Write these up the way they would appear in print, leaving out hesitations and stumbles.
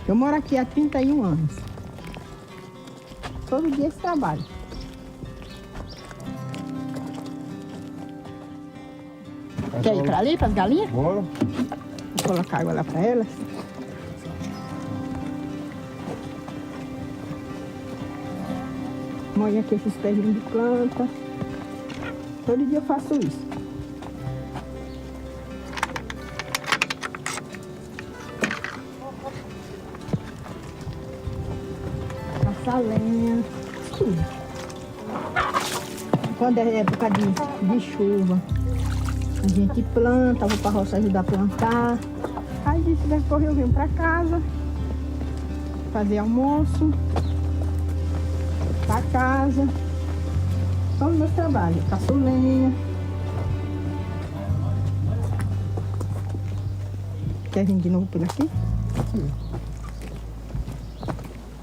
Eu moro aqui há 31 anos. Todo dia esse trabalho. Quer ir para ali, para as galinhas? Bora. Vou colocar água lá para elas. Molho aqui esses pezinhos de planta. Todo dia eu faço isso. Passar lenha, tudo. Quando é época de chuva, a gente planta, vou para a roça ajudar a plantar. Aí se tiver que correr, eu venho para casa, fazer almoço, para casa. Só o meu trabalho, caço lenha. Quer vir de novo por aqui?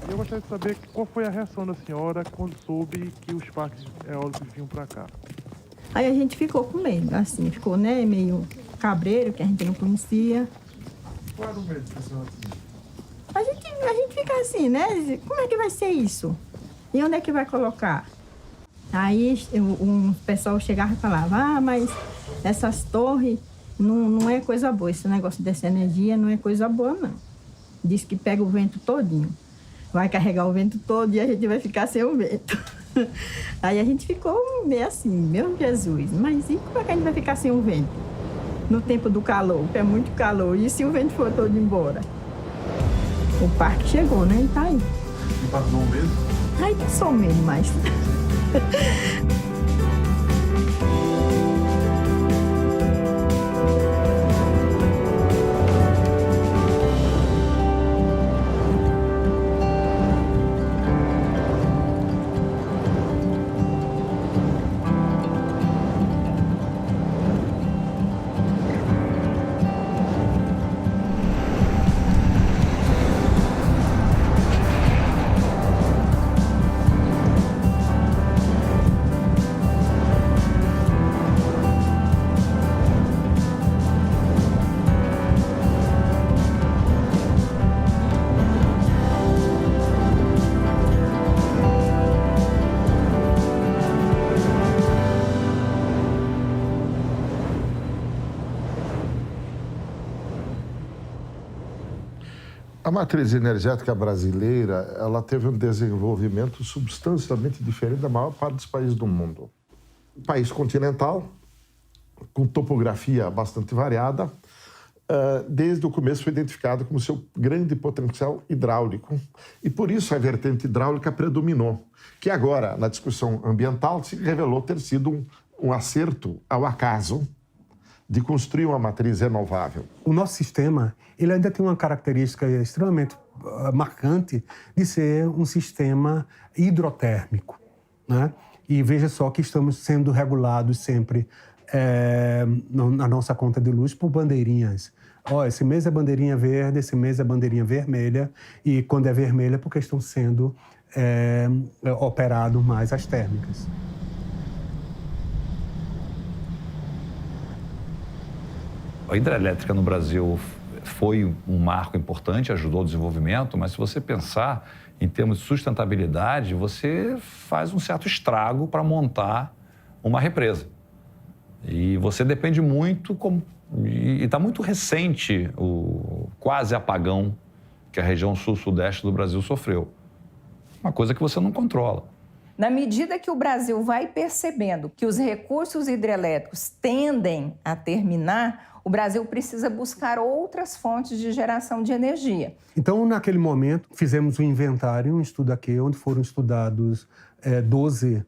Eu gostaria de saber qual foi a reação da senhora quando soube que os parques eólicos vinham para cá. Aí a gente ficou com medo, assim, ficou, né, meio cabreiro, que a gente não conhecia. Qual era o medo que a senhora tinha? A gente fica assim, né, como é que vai ser isso? E onde é que vai colocar? Aí um pessoal chegava e falava, mas essas torres não é coisa boa, esse negócio dessa energia não é coisa boa, não. Diz que pega o vento todinho. Vai carregar o vento todo e a gente vai ficar sem o vento. Aí a gente ficou meio assim, meu Jesus, mas e como é que a gente vai ficar sem o vento? No tempo do calor, que é muito calor, e se o vento for todo embora? O parque chegou, né? E tá aí. E passou um medo? Aí passou medo, mas... A matriz energética brasileira, ela teve um desenvolvimento substancialmente diferente da maior parte dos países do mundo. País continental, com topografia bastante variada, desde o começo foi identificado como seu grande potencial hidráulico. E por isso a vertente hidráulica predominou, que agora, na discussão ambiental, se revelou ter sido um acerto ao acaso de construir uma matriz renovável. O nosso sistema, ele ainda tem uma característica extremamente marcante de ser um sistema hidrotérmico, né? E veja só que estamos sendo regulados sempre na nossa conta de luz por bandeirinhas. Esse mês é bandeirinha verde, esse mês é bandeirinha vermelha, e quando é vermelha é porque estão sendo operadas mais as térmicas. A hidrelétrica no Brasil foi um marco importante, ajudou o desenvolvimento, mas se você pensar em termos de sustentabilidade, você faz um certo estrago para montar uma represa. E você depende muito, e está muito recente o quase apagão que a região sul-sudeste do Brasil sofreu. Uma coisa que você não controla. Na medida que o Brasil vai percebendo que os recursos hidrelétricos tendem a terminar, o Brasil precisa buscar outras fontes de geração de energia. Então, naquele momento, fizemos um inventário, um estudo aqui, onde foram estudados 12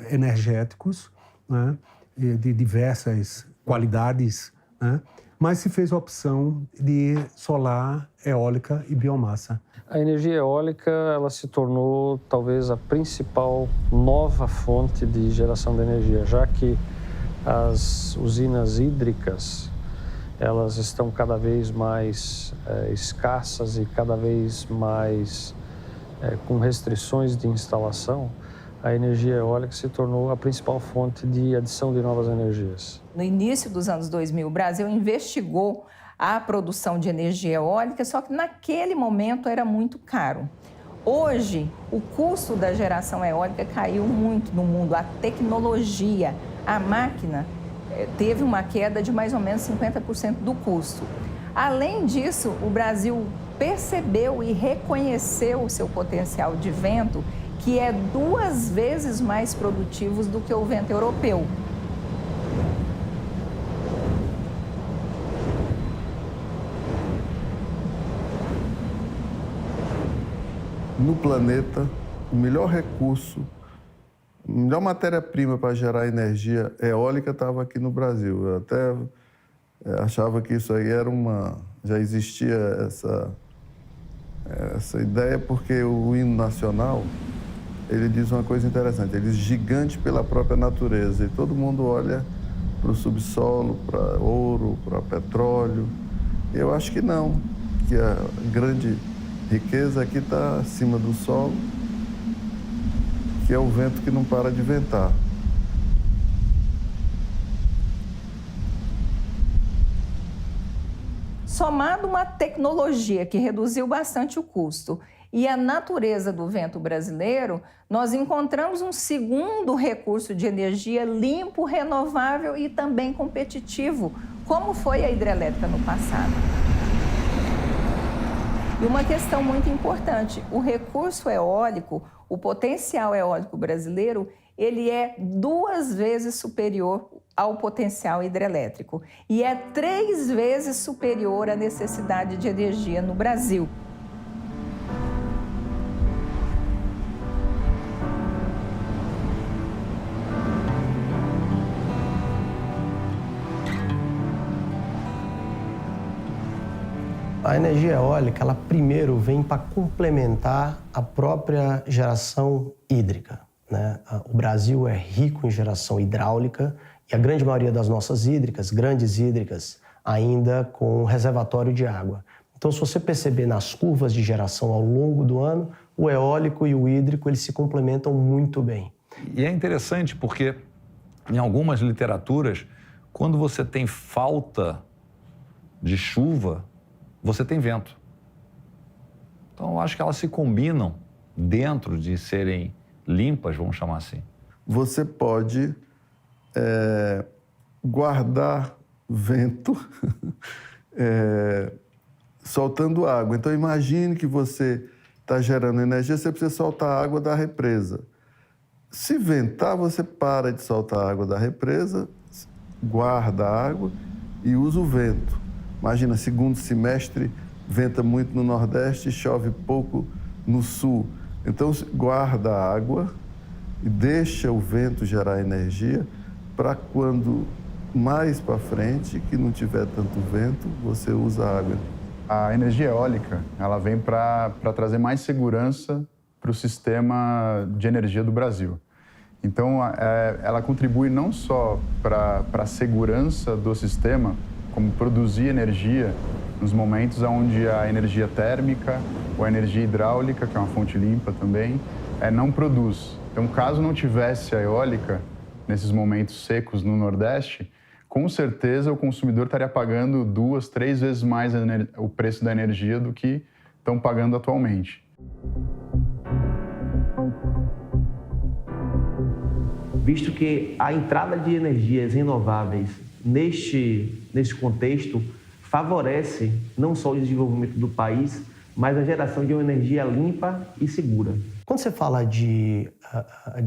energéticos, né, de diversas qualidades, né, mas se fez a opção de solar, eólica e biomassa. A energia eólica, ela se tornou talvez a principal nova fonte de geração de energia, já que as usinas hídricas, elas estão cada vez mais escassas e cada vez mais com restrições de instalação. A energia eólica se tornou a principal fonte de adição de novas energias. No início dos anos 2000, o Brasil investigou à produção de energia eólica, só que naquele momento era muito caro. Hoje, o custo da geração eólica caiu muito no mundo. A tecnologia, a máquina, teve uma queda de mais ou menos 50% do custo. Além disso, o Brasil percebeu e reconheceu o seu potencial de vento, que é 2 vezes mais produtivo do que o vento europeu. No planeta, o melhor recurso, a melhor matéria-prima para gerar energia eólica estava aqui no Brasil. Eu até achava que isso aí era já existia essa ideia, porque o hino nacional, ele diz uma coisa interessante, ele diz gigante pela própria natureza, e todo mundo olha para o subsolo, para ouro, para petróleo. Eu acho que não, que a grande riqueza aqui está acima do solo, que é o vento que não para de ventar. Somado uma tecnologia que reduziu bastante o custo e a natureza do vento brasileiro, nós encontramos um segundo recurso de energia limpo, renovável e também competitivo, como foi a hidrelétrica no passado. E uma questão muito importante, o recurso eólico, o potencial eólico brasileiro, ele é 2 vezes superior ao potencial hidrelétrico e é 3 vezes superior à necessidade de energia no Brasil. A energia eólica, ela primeiro vem para complementar a própria geração hídrica, né? O Brasil é rico em geração hidráulica e a grande maioria das nossas hídricas, grandes hídricas, ainda com reservatório de água. Então, se você perceber nas curvas de geração ao longo do ano, o eólico e o hídrico, eles se complementam muito bem. E é interessante porque, em algumas literaturas, quando você tem falta de chuva, você tem vento. Então, eu acho que elas se combinam dentro de serem limpas, vamos chamar assim. Você pode guardar vento soltando água. Então, imagine que você está gerando energia, você precisa soltar a água da represa. Se ventar, você para de soltar a água da represa, guarda a água e usa o vento. Imagina, segundo semestre, venta muito no Nordeste e chove pouco no Sul. Então, guarda a água e deixa o vento gerar energia para quando mais para frente, que não tiver tanto vento, você usa a água. A energia eólica, ela vem para trazer mais segurança para o sistema de energia do Brasil. Então, ela contribui não só para a segurança do sistema, como produzir energia nos momentos onde a energia térmica ou a energia hidráulica, que é uma fonte limpa também, não produz. Então, caso não tivesse a eólica, nesses momentos secos no Nordeste, com certeza o consumidor estaria pagando 2, 3 vezes mais o preço da energia do que estão pagando atualmente. Visto que a entrada de energias renováveis neste contexto favorece não só o desenvolvimento do país, mas a geração de uma energia limpa e segura. Quando você fala de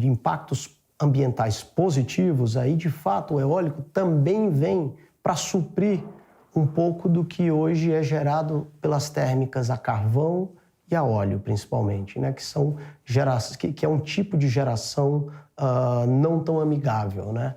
impactos ambientais positivos, aí de fato o eólico também vem para suprir um pouco do que hoje é gerado pelas térmicas a carvão e a óleo, principalmente, né? Que é um tipo de geração não tão amigável, né?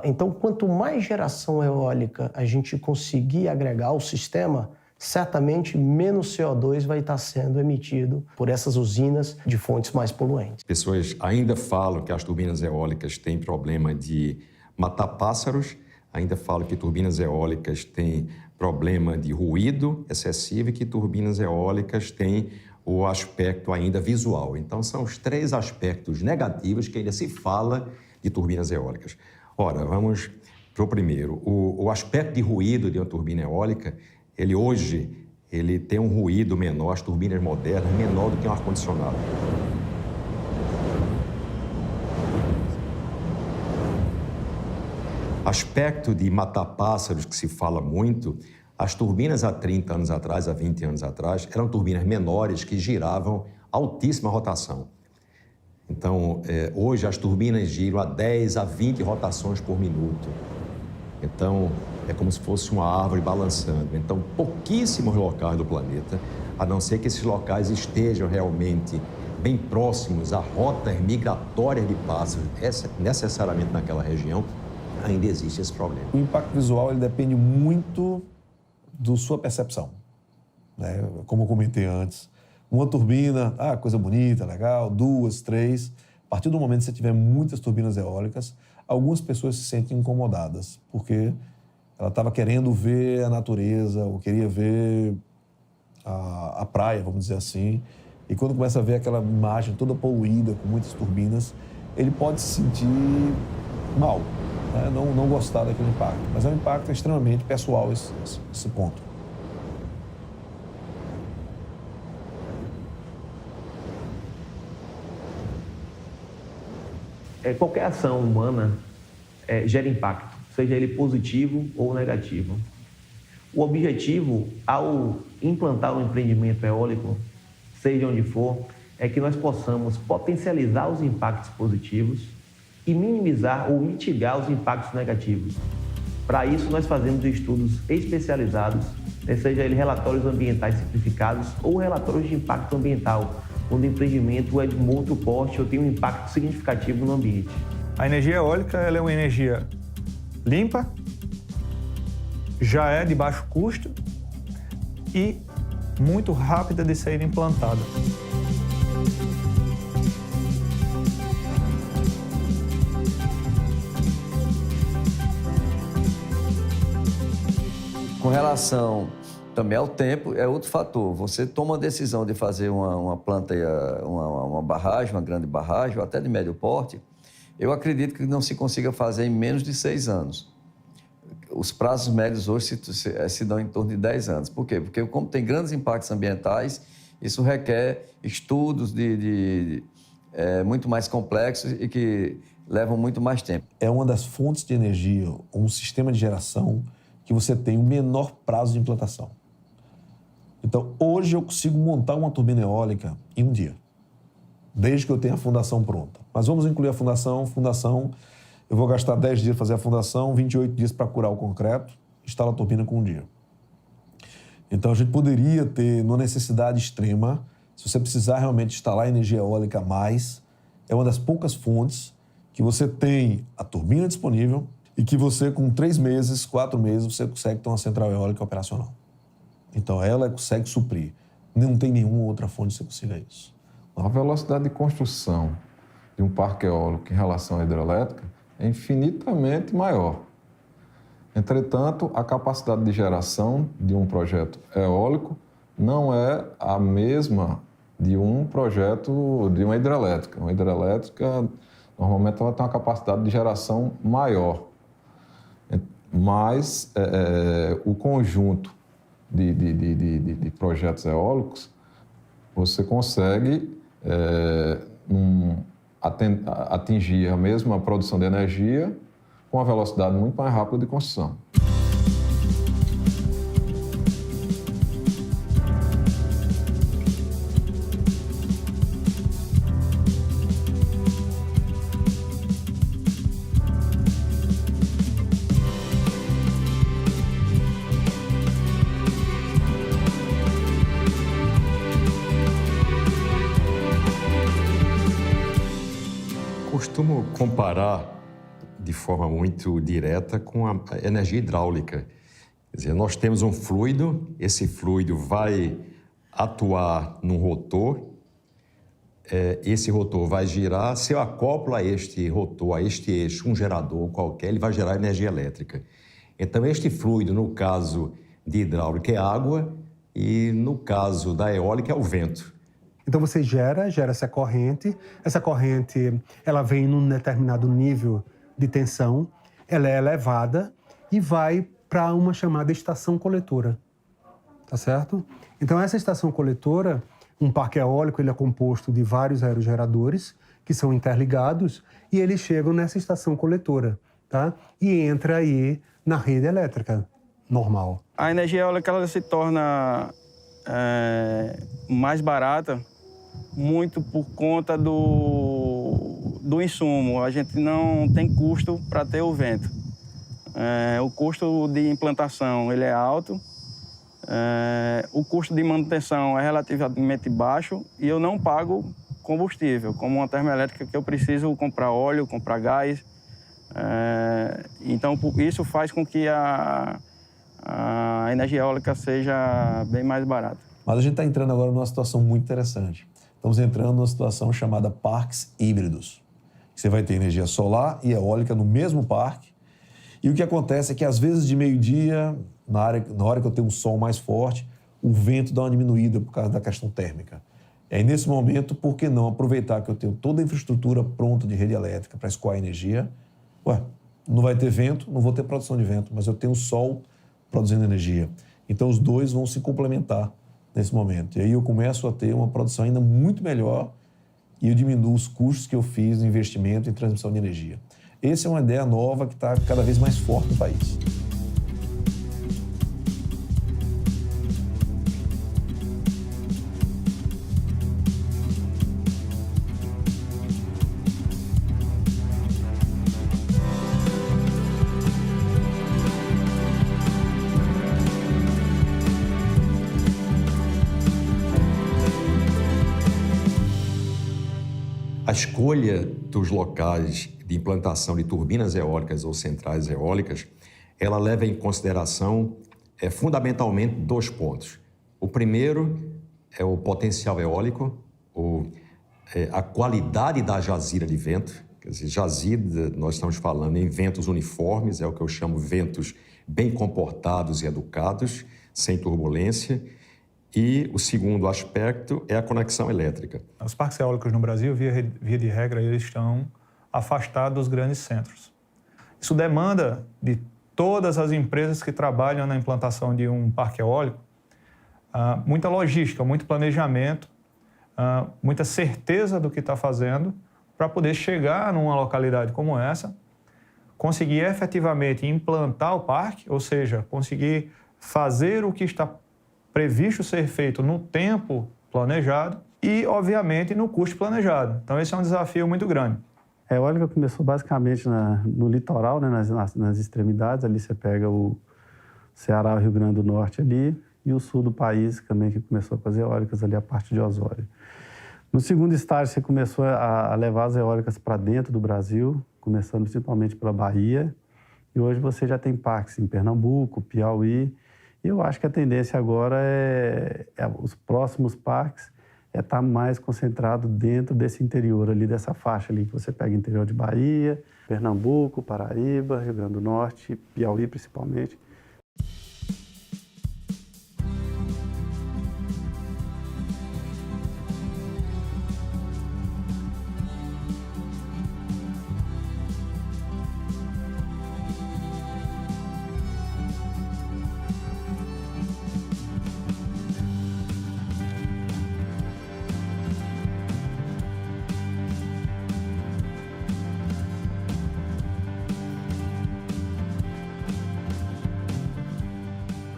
Então, quanto mais geração eólica a gente conseguir agregar ao sistema, certamente menos CO2 vai estar sendo emitido por essas usinas de fontes mais poluentes. Pessoas ainda falam que as turbinas eólicas têm problema de matar pássaros, ainda falam que turbinas eólicas têm problema de ruído excessivo e que turbinas eólicas têm o aspecto ainda visual. Então, são os 3 aspectos negativos que ainda se fala de turbinas eólicas. Ora, vamos Para o primeiro, o aspecto de ruído de uma turbina eólica, hoje tem um ruído menor, as turbinas modernas, menor do que um ar-condicionado. Aspecto de matar pássaros, que se fala muito, as turbinas há 30 anos atrás, há 20 anos atrás, eram turbinas menores que giravam altíssima rotação. Então, hoje as turbinas giram a 10 a 20 rotações por minuto. Então, é como se fosse uma árvore balançando. Então, pouquíssimos locais do planeta, a não ser que esses locais estejam realmente bem próximos a rotas migratórias de pássaros, necessariamente naquela região, ainda existe esse problema. O impacto visual ele depende muito da sua percepção, né? Como eu comentei antes, uma turbina, coisa bonita, legal, 2, 3. A partir do momento que você tiver muitas turbinas eólicas, algumas pessoas se sentem incomodadas, porque ela estava querendo ver a natureza, ou queria ver a praia, vamos dizer assim, e quando começa a ver aquela imagem toda poluída, com muitas turbinas, ele pode se sentir mal, né? Não gostar daquele impacto. Mas é um impacto extremamente pessoal esse ponto. Qualquer ação humana gera impacto, seja ele positivo ou negativo. O objetivo, ao implantar um empreendimento eólico, seja onde for, é que nós possamos potencializar os impactos positivos e minimizar ou mitigar os impactos negativos. Para isso, nós fazemos estudos especializados, seja ele relatórios ambientais simplificados ou relatórios de impacto ambiental, quando o empreendimento é de um outro porte ou tem um impacto significativo no ambiente. A energia eólica ela é uma energia limpa, já é de baixo custo e muito rápida de ser implantada. Com relação também ao tempo, é outro fator. Você toma a decisão de fazer uma planta, uma barragem, uma grande barragem, ou até de médio porte, eu acredito que não se consiga fazer em menos de 6 anos. Os prazos médios hoje se dão em torno de 10 anos. Por quê? Porque como tem grandes impactos ambientais, isso requer estudos muito mais complexos e que levam muito mais tempo. É uma das fontes de energia, um sistema de geração que você tem o menor prazo de implantação. Então, hoje eu consigo montar uma turbina eólica em um dia, desde que eu tenha a fundação pronta. Mas vamos incluir a fundação. Eu vou gastar 10 dias para fazer a fundação, 28 dias para curar o concreto, instala a turbina com um dia. Então, a gente poderia ter, numa necessidade extrema, se você precisar realmente instalar energia eólica a mais, é uma das poucas fontes que você tem a turbina disponível e que você, com 3 meses, 4 meses, você consegue ter uma central eólica operacional. Então, ela consegue suprir. Não tem nenhuma outra fonte que você consiga isso. A velocidade de construção de um parque eólico em relação à hidrelétrica é infinitamente maior. Entretanto, a capacidade de geração de um projeto eólico não é a mesma de um projeto de uma hidrelétrica. Uma hidrelétrica, normalmente, ela tem uma capacidade de geração maior. Mas o conjunto de projetos eólicos, você consegue atingir a mesma produção de energia com uma velocidade muito mais rápida de construção. Costumo comparar de forma muito direta com a energia hidráulica. Quer dizer, nós temos um fluido, esse fluido vai atuar num rotor, esse rotor vai girar, se eu acoplo a este rotor, a este eixo, um gerador qualquer, ele vai gerar energia elétrica. Então, este fluido, no caso de hidráulica, é água e, no caso da eólica, é o vento. Então você gera essa corrente ela vem num determinado nível de tensão ela é elevada e vai para uma chamada estação coletora, tá certo? Então, essa estação coletora, um parque eólico, ele é composto de vários aerogeradores que são interligados e eles chegam nessa estação coletora, tá? E entra aí na rede elétrica normal. A energia eólica ela se torna mais barata muito por conta do insumo. A gente não tem custo para ter o vento. O custo de implantação ele é alto, o custo de manutenção é relativamente baixo e eu não pago combustível, como uma termoelétrica que eu preciso comprar óleo, comprar gás. Então, isso faz com que a energia eólica seja bem mais barata. Mas a gente está entrando agora numa situação muito interessante. Estamos entrando numa situação chamada parques híbridos. Você vai ter energia solar e eólica no mesmo parque. E o que acontece é que, às vezes, de meio-dia, na hora que eu tenho um sol mais forte, o vento dá uma diminuída por causa da questão térmica. E aí, nesse momento, por que não aproveitar que eu tenho toda a infraestrutura pronta de rede elétrica para escoar energia? Não vai ter vento, não vou ter produção de vento, mas eu tenho o sol produzindo energia. Então, os dois vão se complementar nesse momento. E aí eu começo a ter uma produção ainda muito melhor e eu diminuo os custos que eu fiz no investimento em transmissão de energia. Essa é uma ideia nova que está cada vez mais forte no país. A escolha dos locais de implantação de turbinas eólicas ou centrais eólicas, ela leva em consideração fundamentalmente 2 pontos. O primeiro é o potencial eólico, a qualidade da jazida de vento. Quer dizer, jazida, nós estamos falando em ventos uniformes, é o que eu chamo ventos bem comportados e educados, sem turbulência. E o segundo aspecto é a conexão elétrica. Os parques eólicos no Brasil, via de regra, eles estão afastados dos grandes centros. Isso demanda de todas as empresas que trabalham na implantação de um parque eólico muita logística, muito planejamento, muita certeza do que está fazendo para poder chegar numa localidade como essa, conseguir efetivamente implantar o parque, ou seja, conseguir fazer o que está previsto ser feito no tempo planejado e, obviamente, no custo planejado. Então, esse é um desafio muito grande. A eólica começou basicamente no litoral, né, nas extremidades. Ali você pega o Ceará, o Rio Grande do Norte ali, e o sul do país também, que começou a fazer eólicas ali, a parte de Osório. No segundo estágio, você começou a levar as eólicas para dentro do Brasil, começando principalmente pela Bahia. E hoje você já tem parques em Pernambuco, Piauí. E eu acho que a tendência agora os próximos parques estar mais concentrado dentro desse interior ali, dessa faixa ali, que você pega interior de Bahia, Pernambuco, Paraíba, Rio Grande do Norte, Piauí principalmente.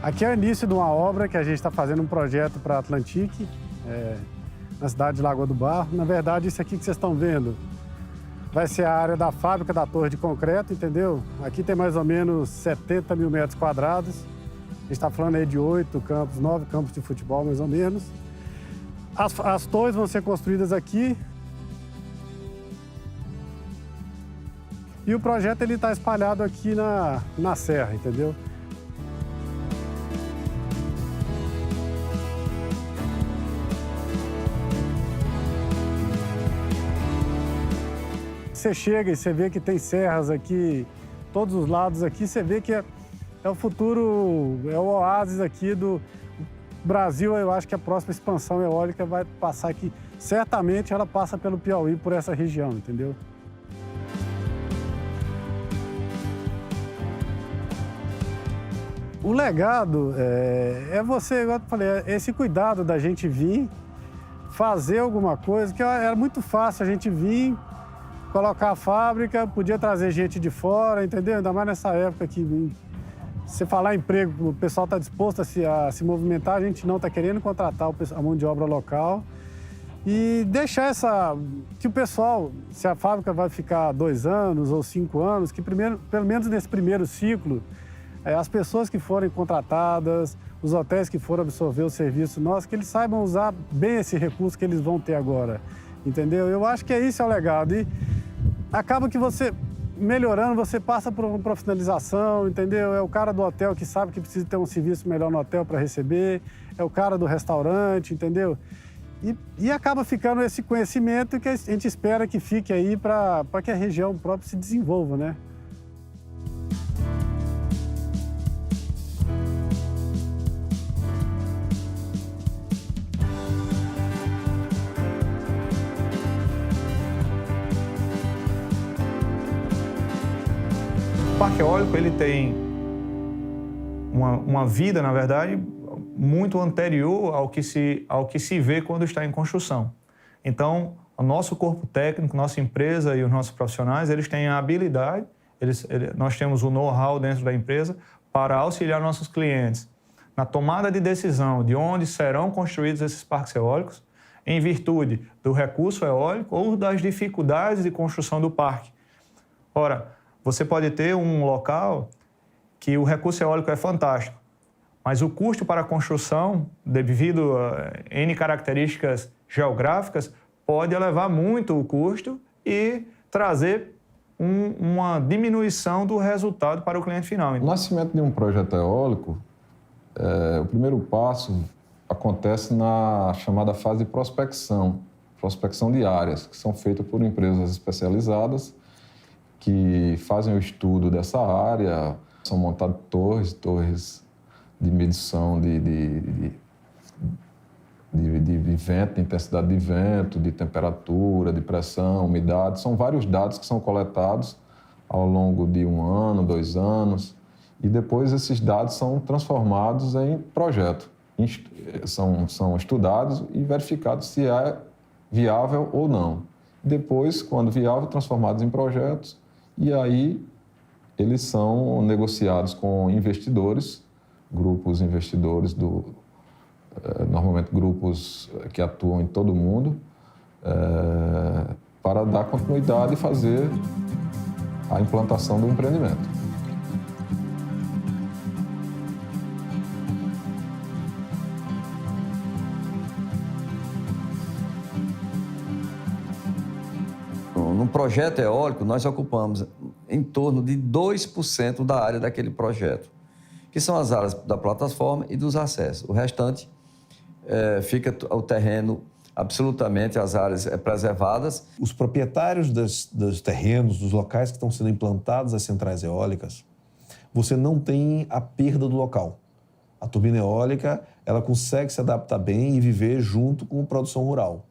Aqui é o início de uma obra que a gente está fazendo um projeto para a Atlantique, na cidade de Lagoa do Barro. Na verdade, isso aqui que vocês estão vendo vai ser a área da fábrica da torre de concreto, entendeu? Aqui tem mais ou menos 70 mil metros quadrados. A gente está falando aí de 8 campos, 9 campos de futebol, mais ou menos. As torres vão ser construídas aqui. E o projeto está espalhado aqui na serra, entendeu? Você chega e você vê que tem serras aqui, todos os lados aqui, você vê que é o futuro, é o oásis aqui do Brasil. Eu acho que a próxima expansão eólica vai passar aqui. Certamente ela passa pelo Piauí, por essa região, entendeu? O legado é você, igual eu falei, esse cuidado da gente vir fazer alguma coisa, que era muito fácil a gente vir, colocar a fábrica, podia trazer gente de fora, entendeu? Ainda mais nessa época que você falar emprego, o pessoal está disposto a se movimentar, a gente não está querendo contratar a mão de obra local e deixar que o pessoal, se a fábrica vai ficar 2 anos ou 5 anos, que pelo menos nesse primeiro ciclo, as pessoas que forem contratadas, os hotéis que forem absorver o serviço nosso, que eles saibam usar bem esse recurso que eles vão ter agora, entendeu? Eu acho que isso é o legado. E acaba que você, melhorando, você passa por uma profissionalização, entendeu? É o cara do hotel que sabe que precisa ter um serviço melhor no hotel para receber, é o cara do restaurante, entendeu? E acaba ficando esse conhecimento que a gente espera que fique aí para que a região própria se desenvolva, né? O parque eólico ele tem uma vida, na verdade, muito anterior ao que se vê quando está em construção. Então, o nosso corpo técnico, nossa empresa e os nossos profissionais, eles têm a habilidade, nós temos o know-how dentro da empresa para auxiliar nossos clientes na tomada de decisão de onde serão construídos esses parques eólicos, em virtude do recurso eólico ou das dificuldades de construção do parque. Ora, você pode ter um local que o recurso eólico é fantástico, mas o custo para a construção, devido a N características geográficas, pode elevar muito o custo e trazer uma diminuição do resultado para o cliente final. O nascimento de um projeto eólico, o primeiro passo acontece na chamada fase de prospecção de áreas, que são feitas por empresas especializadas que fazem o estudo dessa área, são montadas torres de medição de vento, de intensidade de vento, de temperatura, de pressão, umidade. São vários dados que são coletados ao longo de 1 ano, 2 anos, e depois esses dados são transformados em projeto. São estudados e verificados se é viável ou não. Depois, quando viável, transformados em projetos, e aí eles são negociados com investidores, grupos investidores, normalmente grupos que atuam em todo o mundo, para dar continuidade e fazer a implantação do empreendimento. No projeto eólico, nós ocupamos em torno de 2% da área daquele projeto, que são as áreas da plataforma e dos acessos. O restante fica o terreno, absolutamente, as áreas preservadas. Os proprietários dos terrenos, dos locais que estão sendo implantadas as centrais eólicas, você não tem a perda do local. A turbina eólica, ela consegue se adaptar bem e viver junto com a produção rural.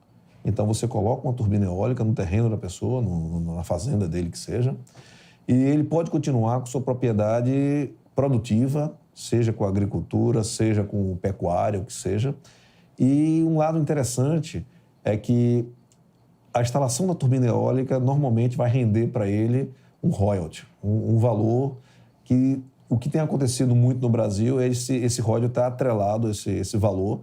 Então, você coloca uma turbina eólica no terreno da pessoa, na fazenda dele que seja, e ele pode continuar com sua propriedade produtiva, seja com a agricultura, seja com pecuária, o que seja. E um lado interessante é que a instalação da turbina eólica normalmente vai render para ele um royalty, um valor que... O que tem acontecido muito no Brasil é esse royalty está atrelado, esse valor,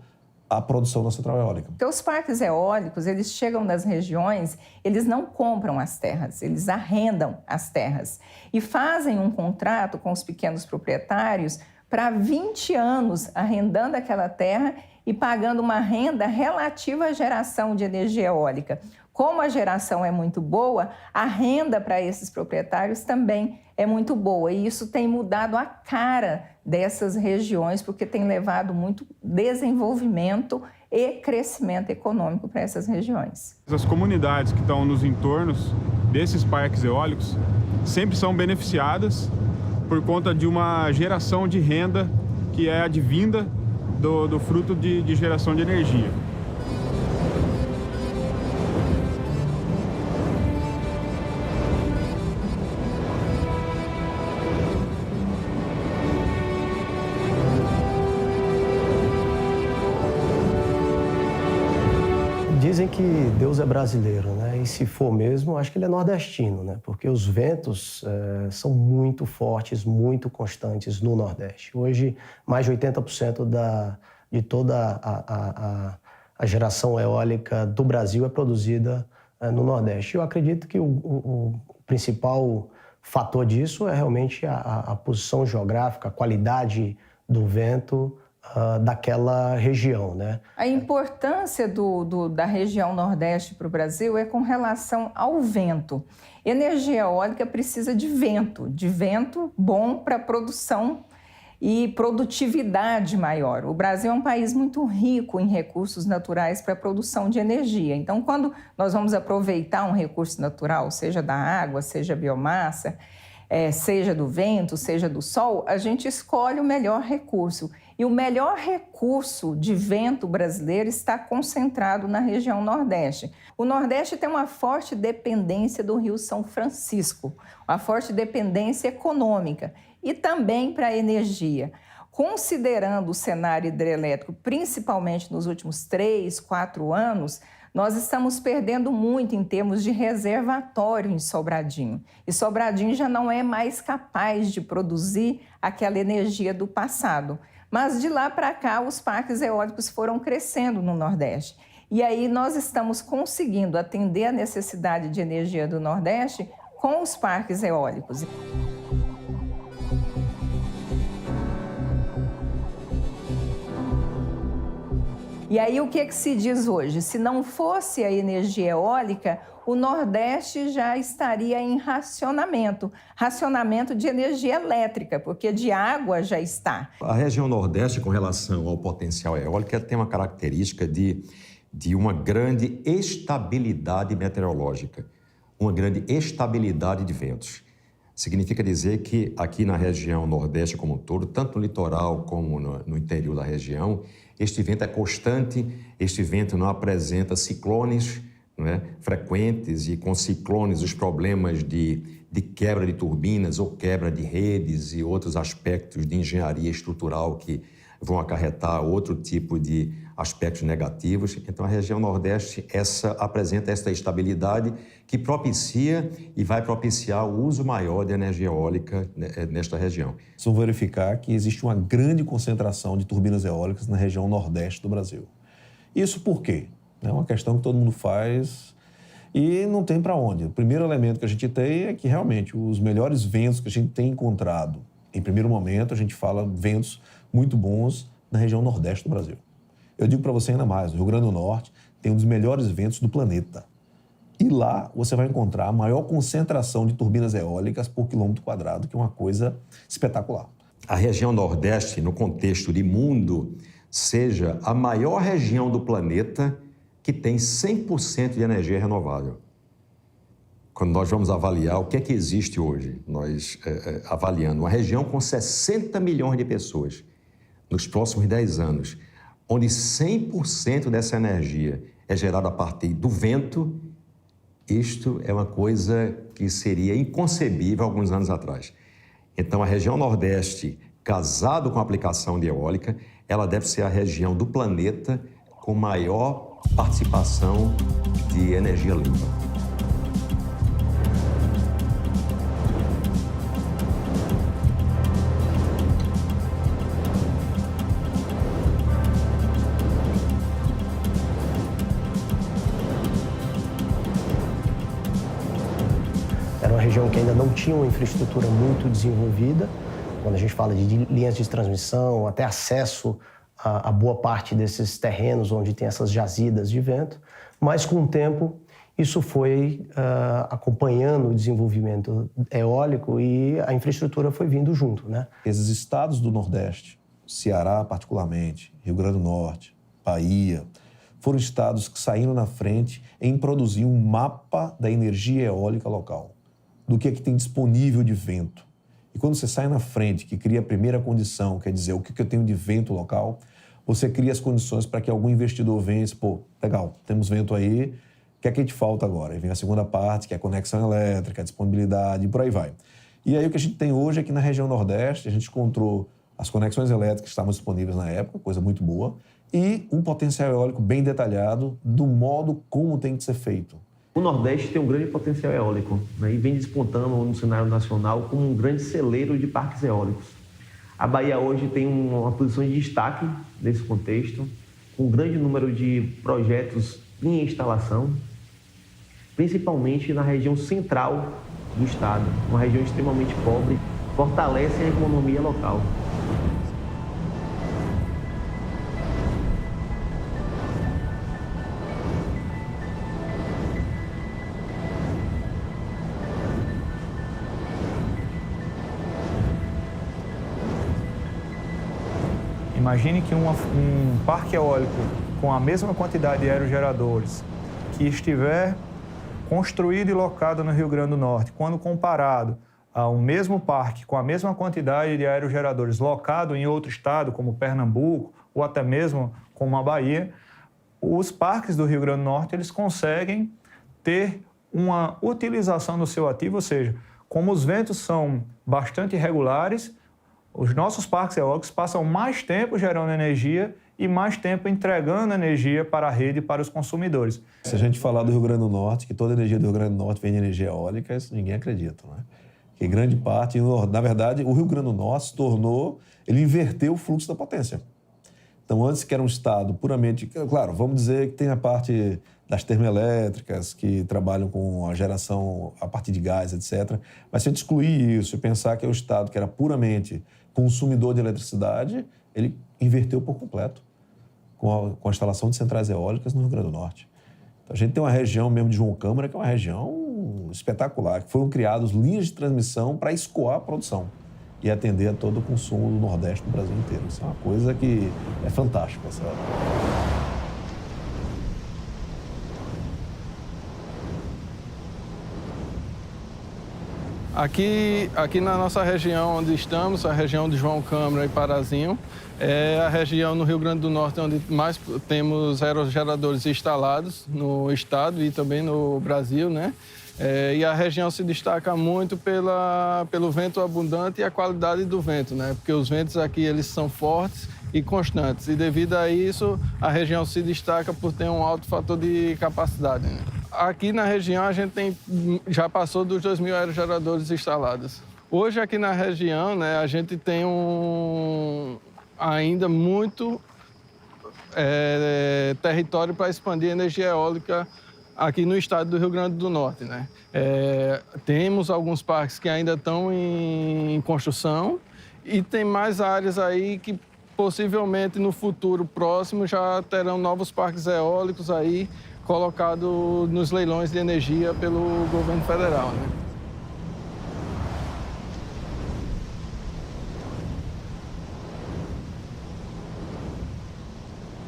à produção da central eólica. Porque os parques eólicos, eles chegam das regiões, eles não compram as terras, eles arrendam as terras e fazem um contrato com os pequenos proprietários para 20 anos arrendando aquela terra e pagando uma renda relativa à geração de energia eólica. Como a geração é muito boa, a renda para esses proprietários também é muito boa. E isso tem mudado a cara dessas regiões, porque tem levado muito desenvolvimento e crescimento econômico para essas regiões. As comunidades que estão nos entornos desses parques eólicos sempre são beneficiadas por conta de uma geração de renda que é advinda do fruto de geração de energia. Dizem que Deus é brasileiro, né? E se for mesmo, acho que ele é nordestino, né? Porque os ventos são muito fortes, muito constantes no Nordeste. Hoje, mais de 80% de toda a geração eólica do Brasil é produzida no Nordeste. Eu acredito que o principal fator disso é realmente a posição geográfica, a qualidade do vento daquela região, né? A importância da região Nordeste para o Brasil é com relação ao vento. Energia eólica precisa de vento bom para produção e produtividade maior. O Brasil é um país muito rico em recursos naturais para a produção de energia. Então, quando nós vamos aproveitar um recurso natural, seja da água, seja biomassa, seja do vento, seja do sol, a gente escolhe o melhor recurso. E o melhor recurso de vento brasileiro está concentrado na região Nordeste. O Nordeste tem uma forte dependência do Rio São Francisco, uma forte dependência econômica e também para a energia. Considerando o cenário hidrelétrico, principalmente nos últimos 3, 4 anos, nós estamos perdendo muito em termos de reservatório em Sobradinho. E Sobradinho já não é mais capaz de produzir aquela energia do passado. Mas de lá para cá, os parques eólicos foram crescendo no Nordeste. E aí nós estamos conseguindo atender a necessidade de energia do Nordeste com os parques eólicos. E aí o que se diz hoje? Se não fosse a energia eólica, o Nordeste já estaria em racionamento de energia elétrica, porque de água já está. A região Nordeste, com relação ao potencial eólico, tem uma característica de uma grande estabilidade meteorológica, uma grande estabilidade de ventos. Significa dizer que aqui na região Nordeste como um todo, tanto no litoral como no interior da região, este vento é constante, este vento não apresenta ciclones, não é, frequentes, e com ciclones os problemas de quebra de turbinas ou quebra de redes e outros aspectos de engenharia estrutural que vão acarretar outro tipo de aspectos negativos. Então, a região Nordeste apresenta essa estabilidade que propicia e vai propiciar o uso maior de energia eólica nesta região. Vocês vão verificar que existe uma grande concentração de turbinas eólicas na região Nordeste do Brasil. Isso por quê? É uma questão que todo mundo faz e não tem para onde. O primeiro elemento que a gente tem é que, realmente, os melhores ventos que a gente tem encontrado, em primeiro momento, a gente fala ventos muito bons na região Nordeste do Brasil. Eu digo para você ainda mais, o Rio Grande do Norte tem um dos melhores ventos do planeta. E lá você vai encontrar a maior concentração de turbinas eólicas por quilômetro quadrado, que é uma coisa espetacular. A região Nordeste, no contexto de mundo, seja a maior região do planeta que tem 100% de energia renovável. Quando nós vamos avaliar o que é que existe hoje, nós avaliando uma região com 60 milhões de pessoas nos próximos 10 anos, onde 100% dessa energia é gerada a partir do vento, isto é uma coisa que seria inconcebível alguns anos atrás. Então, a região Nordeste, casado com a aplicação de eólica, ela deve ser a região do planeta com maior participação de energia limpa. Região que ainda não tinha uma infraestrutura muito desenvolvida, quando a gente fala de linhas de transmissão, até acesso a boa parte desses terrenos onde tem essas jazidas de vento, mas com o tempo isso foi acompanhando o desenvolvimento eólico e a infraestrutura foi vindo junto, né? Esses estados do Nordeste, Ceará particularmente, Rio Grande do Norte, Bahia, foram estados que saíram na frente em produzir um mapa da energia eólica local, do que é que tem disponível de vento. E quando você sai na frente, que cria a primeira condição, quer dizer, o que eu tenho de vento local, você cria as condições para que algum investidor venha e diz, pô, legal, temos vento aí, o que é que te falta agora? E vem a segunda parte, que é a conexão elétrica, a disponibilidade, e por aí vai. E aí o que a gente tem hoje é que na região Nordeste, a gente encontrou as conexões elétricas que estavam disponíveis na época, coisa muito boa, e um potencial eólico bem detalhado do modo como tem que ser feito. O Nordeste tem um grande potencial eólico, né, e vem despontando no cenário nacional como um grande celeiro de parques eólicos. A Bahia hoje tem uma posição de destaque nesse contexto, com um grande número de projetos em instalação, principalmente na região central do estado, uma região extremamente pobre, fortalece a economia local. Imagine que um parque eólico com a mesma quantidade de aerogeradores que estiver construído e locado no Rio Grande do Norte, quando comparado a um mesmo parque com a mesma quantidade de aerogeradores locado em outro estado, como Pernambuco ou até mesmo como a Bahia, os parques do Rio Grande do Norte eles conseguem ter uma utilização do seu ativo, ou seja, como os ventos são bastante irregulares, os nossos parques eólicos passam mais tempo gerando energia e mais tempo entregando energia para a rede e para os consumidores. Se a gente falar do Rio Grande do Norte, que toda a energia do Rio Grande do Norte vem de energia eólica, isso ninguém acredita, né? Que grande parte, na verdade, o Rio Grande do Norte se tornou, ele inverteu o fluxo da potência. Então, antes que era um estado puramente, claro, vamos dizer que tem a parte das termoelétricas que trabalham com a geração a partir de gás, etc. Mas se a gente excluir isso e pensar que é um estado que era puramente consumidor de eletricidade, ele inverteu por completo com a instalação de centrais eólicas no Rio Grande do Norte. Então, a gente tem uma região mesmo de João Câmara que é uma região espetacular, que foram criadas linhas de transmissão para escoar a produção e atender a todo o consumo do Nordeste do Brasil inteiro. Isso é uma coisa que é fantástica, sabe? Aqui na nossa região onde estamos, a região de João Câmara e Parazinho, é a região no Rio Grande do Norte onde mais temos aerogeradores instalados no estado e também no Brasil, né? E a região se destaca muito pelo vento abundante e a qualidade do vento, né? Porque os ventos aqui eles são fortes e constantes. E devido a isso, a região se destaca por ter um alto fator de capacidade, né? Aqui na região a gente já passou dos 2.000 aerogeradores instalados. Hoje aqui na região, né, a gente tem ainda muito território para expandir energia eólica aqui no estado do Rio Grande do Norte, né? Temos alguns parques que ainda estão em construção e tem mais áreas aí que possivelmente no futuro próximo já terão novos parques eólicos aí colocados nos leilões de energia pelo governo federal, né?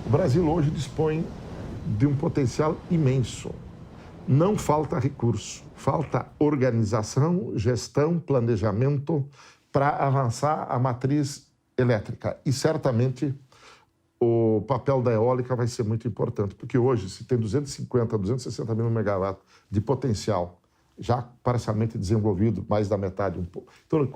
O Brasil hoje dispõe de um potencial imenso. Não falta recurso, falta organização, gestão, planejamento para avançar a matriz elétrica. E certamente o papel da eólica vai ser muito importante, porque hoje se tem 250, 260 mil megawatts de potencial já parcialmente desenvolvido, mais da metade, então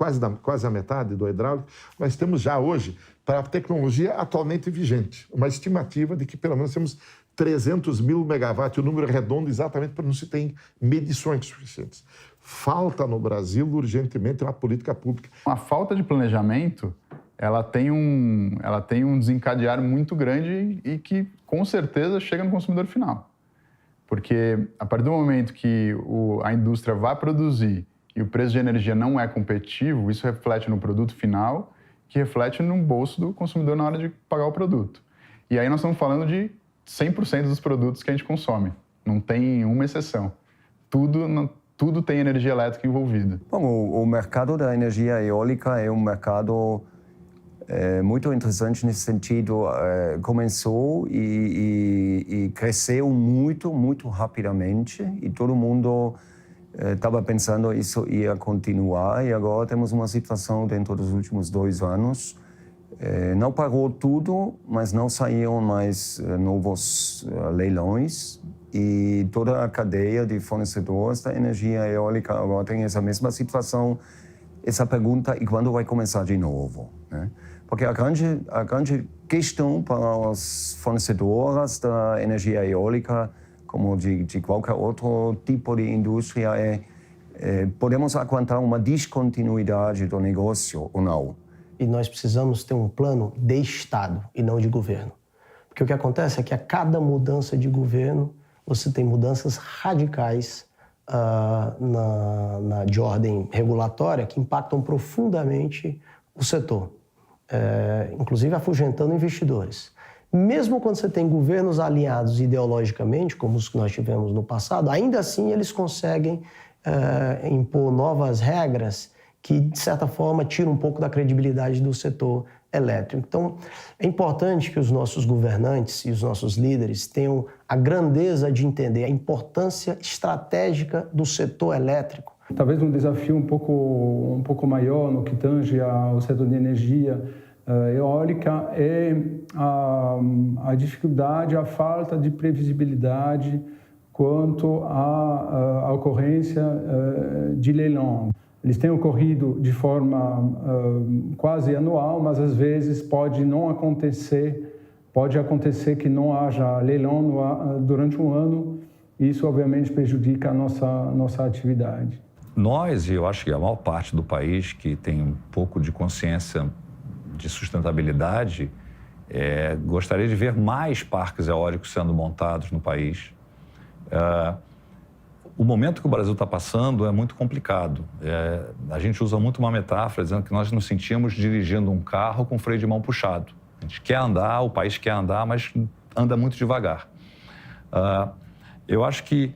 quase a metade do hidráulico, nós temos já hoje, para a tecnologia atualmente vigente, uma estimativa de que pelo menos temos 300 mil megawatts, o número é redondo exatamente para não se ter medições suficientes. Falta no Brasil urgentemente uma política pública. A falta de planejamento, ela tem um desencadear muito grande e que com certeza chega no consumidor final. Porque a partir do momento que a indústria vai produzir e o preço de energia não é competitivo, isso reflete no produto final, que reflete no bolso do consumidor na hora de pagar o produto. E aí nós estamos falando de 100% dos produtos que a gente consome. Não tem uma exceção. Tudo tem energia elétrica envolvida. Bom, o mercado da energia eólica é um mercado muito interessante nesse sentido. Começou e cresceu muito rapidamente e todo mundo estava pensando isso ia continuar e agora temos uma situação dentro dos últimos 2 anos. Não parou tudo, mas não saíram mais novos leilões e toda a cadeia de fornecedores da energia eólica agora tem essa mesma situação, essa pergunta, e quando vai começar de novo, né? Porque a grande questão para as fornecedoras da energia eólica, como de qualquer outro tipo de indústria, podemos aguentar uma descontinuidade do negócio ou não? E nós precisamos ter um plano de Estado e não de governo. Porque o que acontece é que a cada mudança de governo, você tem mudanças radicais de ordem regulatória que impactam profundamente o setor, inclusive afugentando investidores. Mesmo quando você tem governos alinhados ideologicamente, como os que nós tivemos no passado, ainda assim eles conseguem impor novas regras que, de certa forma, tiram um pouco da credibilidade do setor elétrico. Então, é importante que os nossos governantes e os nossos líderes tenham a grandeza de entender a importância estratégica do setor elétrico. Talvez um desafio um pouco maior no que tange ao setor de energia eólica é a dificuldade, a falta de previsibilidade quanto à ocorrência de leilão. Eles têm ocorrido de forma quase anual, mas às vezes pode acontecer que não haja leilão durante um ano, e isso obviamente prejudica a nossa atividade. Nós, e eu acho que a maior parte do país que tem um pouco de consciência de sustentabilidade, gostaria de ver mais parques eólicos sendo montados no país. O momento que o Brasil está passando é muito complicado. A gente usa muito uma metáfora dizendo que nós nos sentimos dirigindo um carro com freio de mão puxado. A gente quer andar, o país quer andar, mas anda muito devagar. Eu acho que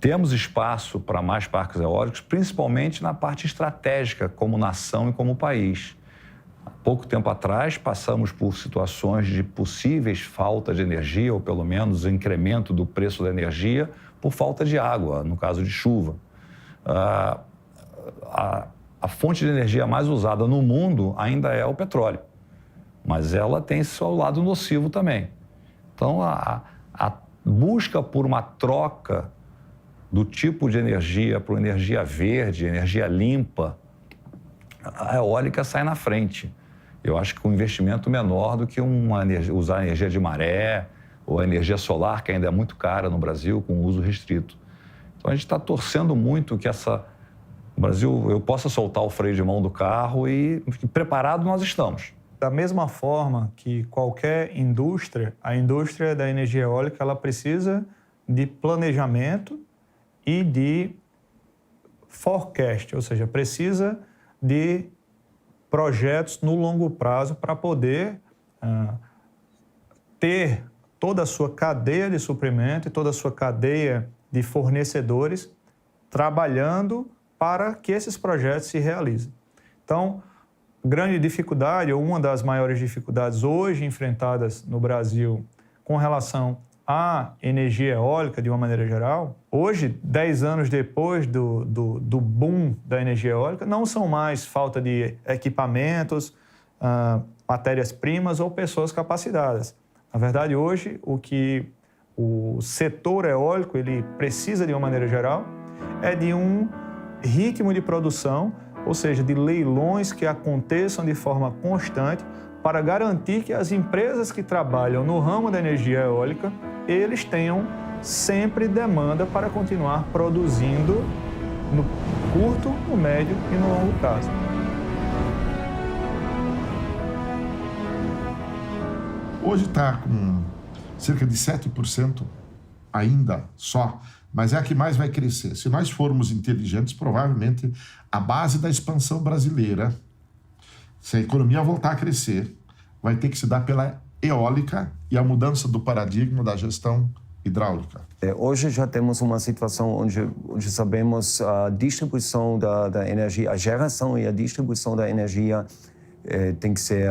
temos espaço para mais parques eólicos, principalmente na parte estratégica, como nação e como país. Há pouco tempo atrás, passamos por situações de possíveis falta de energia, ou pelo menos incremento do preço da energia, por falta de água, no caso de chuva. A fonte de energia mais usada no mundo ainda é o petróleo, mas ela tem seu lado nocivo também. Então, a busca por uma troca do tipo de energia para energia verde, energia limpa, a eólica sai na frente. Eu acho que com um investimento menor do que usar energia de maré ou a energia solar, que ainda é muito cara no Brasil, com uso restrito. Então, a gente está torcendo muito que o Brasil, eu possa soltar o freio de mão do carro e preparado nós estamos. Da mesma forma que qualquer indústria, a indústria da energia eólica, ela precisa de planejamento e de forecast, ou seja, precisa de projetos no longo prazo para poder ter toda a sua cadeia de suprimento e toda a sua cadeia de fornecedores trabalhando para que esses projetos se realizem. Então, grande dificuldade, ou uma das maiores dificuldades hoje enfrentadas no Brasil com relação à energia eólica, de uma maneira geral, hoje, 10 anos depois do boom da energia eólica, não são mais falta de equipamentos, matérias-primas ou pessoas capacitadas. Na verdade, hoje, o que o setor eólico ele precisa, de uma maneira geral, é de um ritmo de produção, ou seja, de leilões que aconteçam de forma constante para garantir que as empresas que trabalham no ramo da energia eólica, eles tenham sempre demanda para continuar produzindo no curto, no médio e no longo prazo. Hoje está com cerca de 7% ainda só, mas é a que mais vai crescer. Se nós formos inteligentes, provavelmente a base da expansão brasileira, se a economia voltar a crescer, vai ter que se dar pela eólica e a mudança do paradigma da gestão hidráulica. Hoje já temos uma situação onde sabemos a distribuição da energia, a geração e a distribuição da energia tem que ser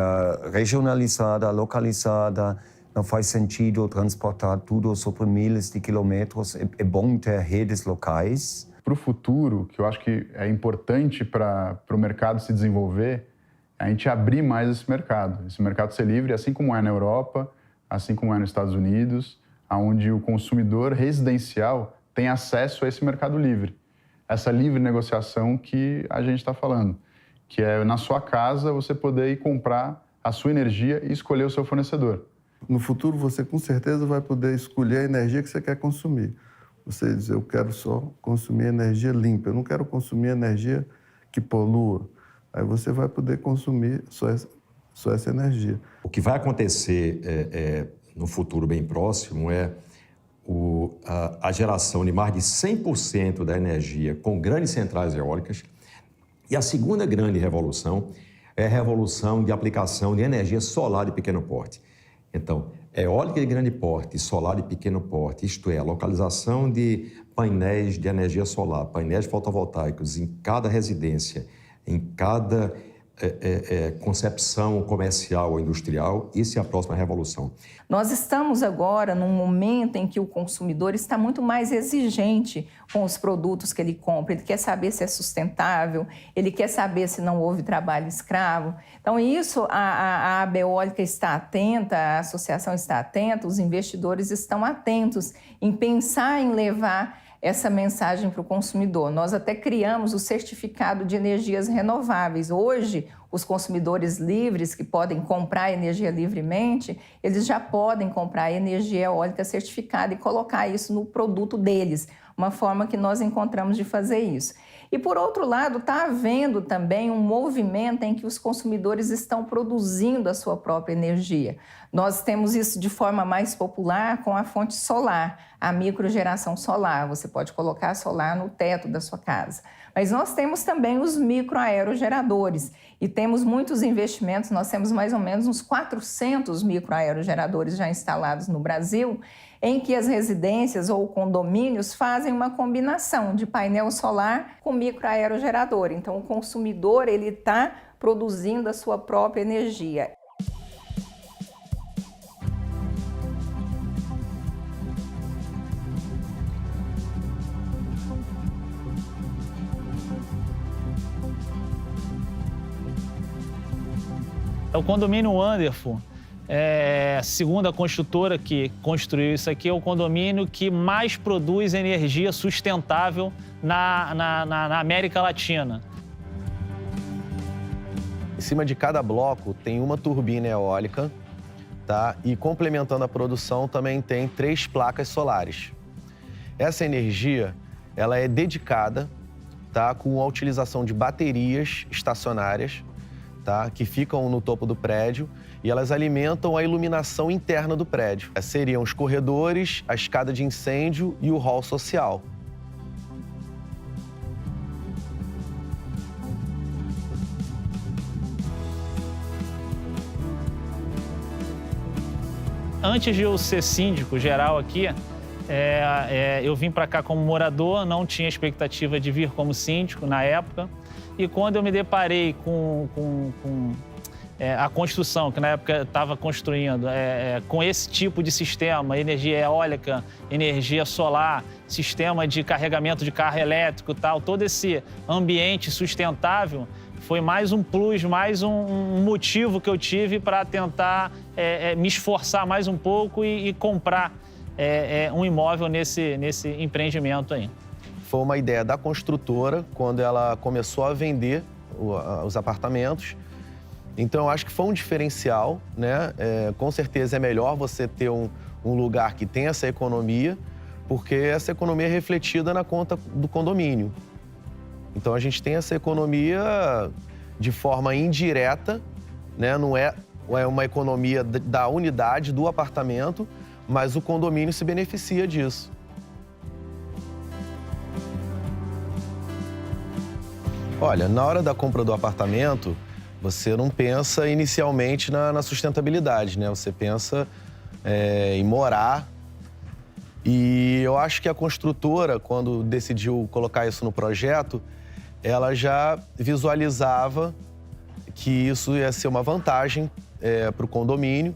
regionalizada, localizada. Não faz sentido transportar tudo sobre milhares de quilômetros. É bom ter redes locais. Para o futuro, que eu acho que é importante para o mercado se desenvolver, a gente abrir mais esse mercado ser livre, assim como é na Europa, assim como é nos Estados Unidos, onde o consumidor residencial tem acesso a esse mercado livre. Essa livre negociação que a gente está falando, que é na sua casa você poder ir comprar a sua energia e escolher o seu fornecedor. No futuro, você com certeza vai poder escolher a energia que você quer consumir. Você diz, eu quero só consumir energia limpa, eu não quero consumir energia que polua. Aí você vai poder consumir só essa energia. O que vai acontecer no futuro bem próximo é a geração de mais de 100% da energia com grandes centrais eólicas. E a segunda grande revolução é a revolução de aplicação de energia solar de pequeno porte. Então, eólica de grande porte e solar de pequeno porte, isto é, a localização de painéis de energia solar, painéis fotovoltaicos em cada residência, em cada concepção comercial ou industrial, isso é a próxima revolução. Nós estamos agora num momento em que o consumidor está muito mais exigente com os produtos que ele compra. Ele quer saber se é sustentável, ele quer saber se não houve trabalho escravo. Então, isso a AB Eólica está atenta, a associação está atenta, os investidores estão atentos em pensar em levar essa mensagem para o consumidor. Nós até criamos o certificado de energias renováveis. Hoje, os consumidores livres que podem comprar energia livremente, eles já podem comprar energia eólica certificada e colocar isso no produto deles, uma forma que nós encontramos de fazer isso. E, por outro lado, está havendo também um movimento em que os consumidores estão produzindo a sua própria energia. Nós temos isso de forma mais popular com a fonte solar, a microgeração solar. Você pode colocar solar no teto da sua casa. Mas nós temos também os microaerogeradores e temos muitos investimentos. Nós temos mais ou menos uns 400 microaerogeradores já instalados no Brasil, em que as residências ou condomínios fazem uma combinação de painel solar com microaerogerador. Então, o consumidor ele está produzindo a sua própria energia. O condomínio Anderful, segundo a construtora que construiu isso aqui, é o condomínio que mais produz energia sustentável na América Latina. Em cima de cada bloco tem uma turbina eólica, tá? E complementando a produção também tem 3 placas solares. Essa energia ela é dedicada, tá? Com a utilização de baterias estacionárias, tá? Que ficam no topo do prédio e elas alimentam a iluminação interna do prédio. Seriam os corredores, a escada de incêndio e o hall social. Antes de eu ser síndico geral aqui, eu vim para cá como morador, não tinha expectativa de vir como síndico na época. E quando eu me deparei com a construção, que na época estava construindo, com esse tipo de sistema, energia eólica, energia solar, sistema de carregamento de carro elétrico, tal, todo esse ambiente sustentável, foi mais um plus, mais um motivo que eu tive para tentar me esforçar mais um pouco e comprar um imóvel nesse empreendimento aí. Foi uma ideia da construtora quando ela começou a vender os apartamentos. Então, eu acho que foi um diferencial, né? Com certeza é melhor você ter um lugar que tem essa economia, porque essa economia é refletida na conta do condomínio. Então, a gente tem essa economia de forma indireta, né? Não é uma economia da unidade, do apartamento, mas o condomínio se beneficia disso. Olha, na hora da compra do apartamento, você não pensa inicialmente na sustentabilidade, né? Você pensa em morar. E eu acho que a construtora, quando decidiu colocar isso no projeto, ela já visualizava que isso ia ser uma vantagem para o condomínio,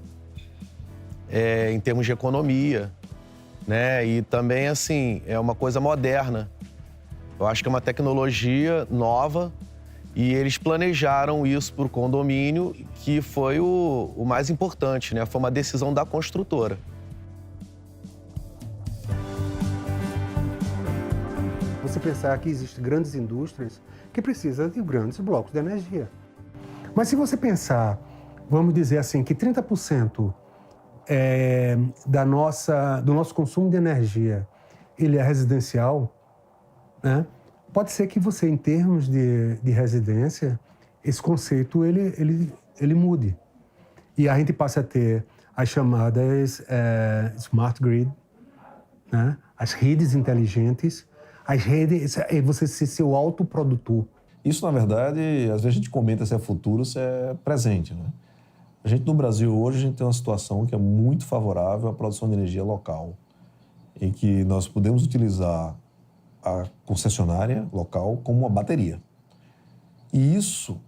em termos de economia, né? E também, assim, é uma coisa moderna. Eu acho que é uma tecnologia nova e eles planejaram isso para o condomínio, que foi o mais importante, né? Foi uma decisão da construtora. Você pensar que existem grandes indústrias que precisam de grandes blocos de energia. Mas se você pensar vamos dizer assim, que 30% do nosso consumo de energia ele é residencial, né? Pode ser que você, em termos de residência, esse conceito ele mude. E a gente passe a ter as chamadas smart grid, né? As redes inteligentes, as redes, você ser seu autoprodutor. Isso, na verdade, às vezes a gente comenta se é futuro, se é presente, né? A gente, no Brasil, hoje, a gente tem uma situação que é muito favorável à produção de energia local, em que nós podemos utilizar a concessionária local como uma bateria. E isso,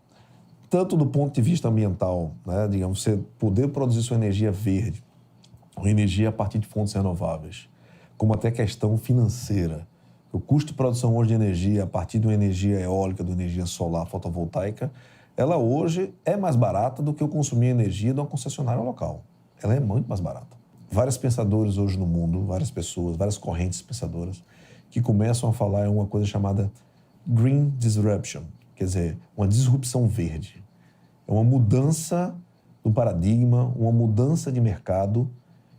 tanto do ponto de vista ambiental, né, digamos, você poder produzir sua energia verde, ou energia a partir de fontes renováveis, como até questão financeira. O custo de produção hoje de energia a partir de uma energia eólica, de uma energia solar fotovoltaica, ela hoje é mais barata do que eu consumir energia de uma concessionária local. Ela é muito mais barata. Vários pensadores hoje no mundo, várias pessoas, várias correntes pensadoras, que começam a falar em uma coisa chamada Green Disruption, quer dizer, uma disrupção verde. É uma mudança do paradigma, uma mudança de mercado,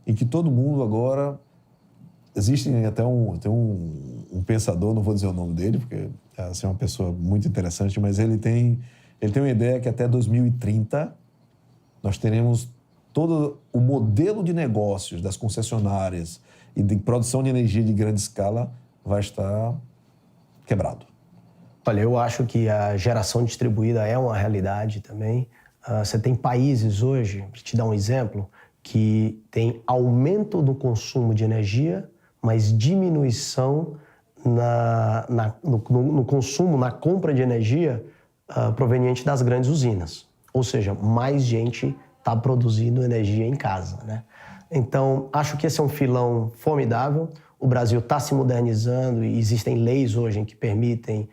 em que todo mundo agora... Existe até um pensador, não vou dizer o nome dele, porque é uma pessoa muito interessante, mas ele tem uma ideia que até 2030 nós teremos todo o modelo de negócios das concessionárias e de produção de energia de grande escala vai estar quebrado. Olha, eu acho que a geração distribuída é uma realidade também. Você tem países hoje, para te dar um exemplo, que tem aumento do consumo de energia, mas diminuição no consumo, na compra de energia proveniente das grandes usinas. Ou seja, mais gente está produzindo energia em casa, né? Então, acho que esse é um filão formidável. O Brasil está se modernizando e existem leis hoje que permitem,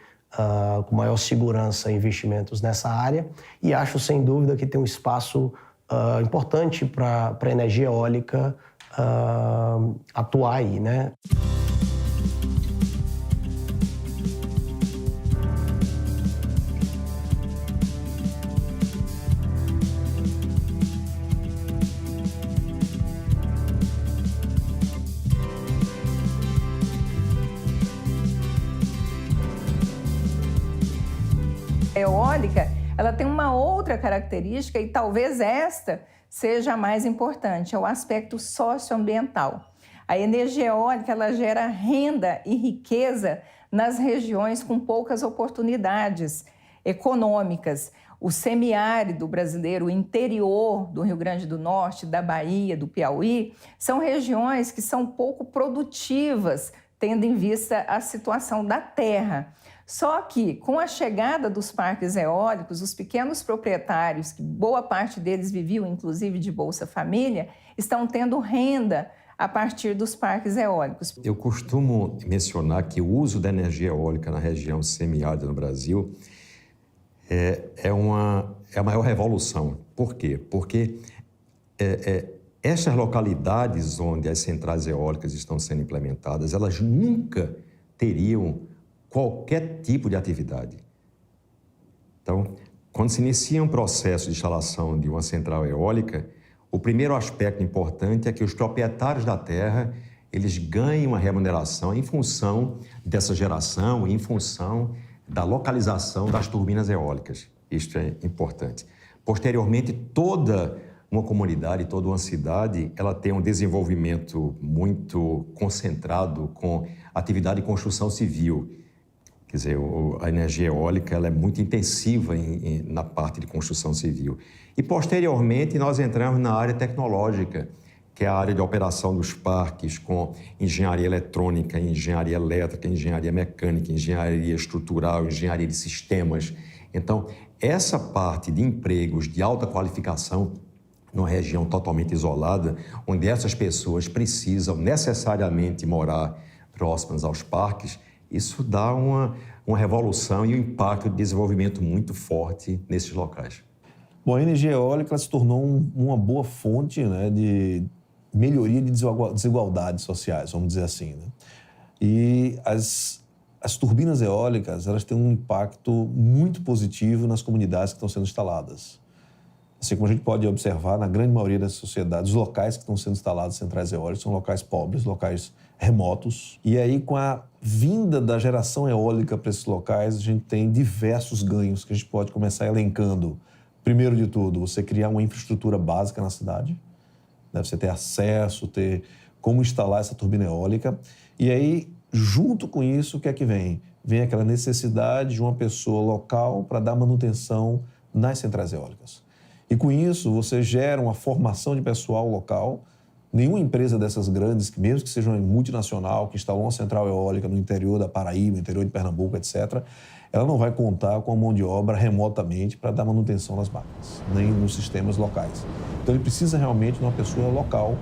com maior segurança, investimentos nessa área. E acho, sem dúvida, que tem um espaço importante para a energia eólica atuar aí, né? A eólica, ela tem uma outra característica e talvez esta seja a mais importante, é o aspecto socioambiental. A energia eólica, ela gera renda e riqueza nas regiões com poucas oportunidades econômicas. O semiárido brasileiro, o interior do Rio Grande do Norte, da Bahia, do Piauí, são regiões que são pouco produtivas, tendo em vista a situação da terra. Só que, com a chegada dos parques eólicos, os pequenos proprietários, que boa parte deles viviam, inclusive, de Bolsa Família, estão tendo renda a partir dos parques eólicos. Eu costumo mencionar que o uso da energia eólica na região semiárida no Brasil é a maior revolução. Por quê? Porque essas localidades onde as centrais eólicas estão sendo implementadas, elas nunca teriam qualquer tipo de atividade. Então, quando se inicia um processo de instalação de uma central eólica, o primeiro aspecto importante é que os proprietários da terra, eles ganhem uma remuneração em função dessa geração, em função da localização das turbinas eólicas. Isto é importante. Posteriormente, toda uma comunidade, toda uma cidade, ela tem um desenvolvimento muito concentrado com atividade de construção civil. Quer dizer, a energia eólica ela é muito intensiva na parte de construção civil. E, posteriormente, nós entramos na área tecnológica, que é a área de operação dos parques, com engenharia eletrônica, engenharia elétrica, engenharia mecânica, engenharia estrutural, engenharia de sistemas. Então, essa parte de empregos de alta qualificação, numa região totalmente isolada, onde essas pessoas precisam necessariamente morar próximas aos parques, isso dá uma revolução e um impacto de desenvolvimento muito forte nesses locais. Bom, a energia eólica se tornou uma boa fonte, né, de melhoria de desigualdades sociais, vamos dizer assim, né? E as turbinas eólicas, elas têm um impacto muito positivo nas comunidades que estão sendo instaladas. Assim como a gente pode observar na grande maioria das sociedades, os locais que estão sendo instalados centrais eólicas são locais pobres, locais remotos. E aí, com a vinda da geração eólica para esses locais, a gente tem diversos ganhos que a gente pode começar elencando. Primeiro de tudo, você criar uma infraestrutura básica na cidade, né? Você ter acesso, ter como instalar essa turbina eólica. E aí, junto com isso, o que é que vem? Vem aquela necessidade de uma pessoa local para dar manutenção nas centrais eólicas. E com isso, você gera uma formação de pessoal local. Nenhuma empresa dessas grandes, que mesmo que seja uma multinacional, que instalou uma central eólica no interior da Paraíba, no interior de Pernambuco, etc., ela não vai contar com a mão de obra remotamente para dar manutenção nas máquinas, nem nos sistemas locais. Então, ele precisa realmente de uma pessoa local.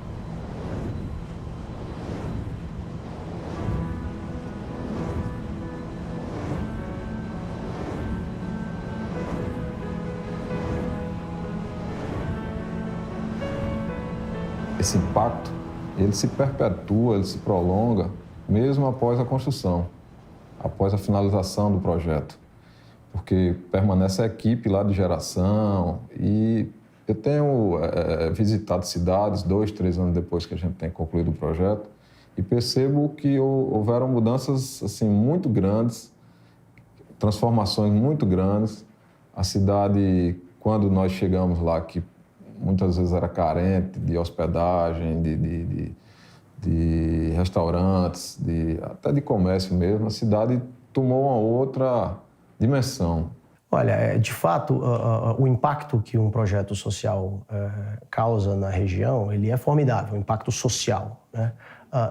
Esse impacto, ele se perpetua, ele se prolonga, mesmo após a construção, após a finalização do projeto. Porque permanece a equipe lá de geração e eu tenho visitado cidades 2, 3 anos depois que a gente tem concluído o projeto e percebo que houveram mudanças assim, muito grandes, transformações muito grandes. A cidade, quando nós chegamos lá, que muitas vezes era carente de hospedagem, de restaurantes, até de comércio mesmo, a cidade tomou uma outra dimensão. Olha, de fato, o impacto que um projeto social causa na região, ele é formidável, o impacto social, né?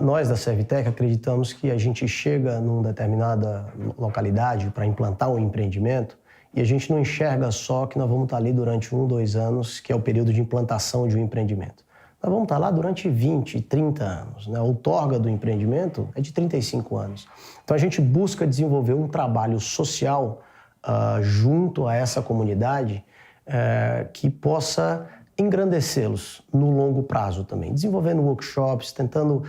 Nós da Servitec acreditamos que a gente chega numa determinada localidade para implantar um empreendimento e a gente não enxerga só que nós vamos estar ali durante 1, 2 anos, que é o período de implantação de um empreendimento. Nós vamos estar lá durante 20, 30 anos, né? A outorga do empreendimento é de 35 anos. Então a gente busca desenvolver um trabalho social junto a essa comunidade que possa engrandecê-los no longo prazo também, desenvolvendo workshops, tentando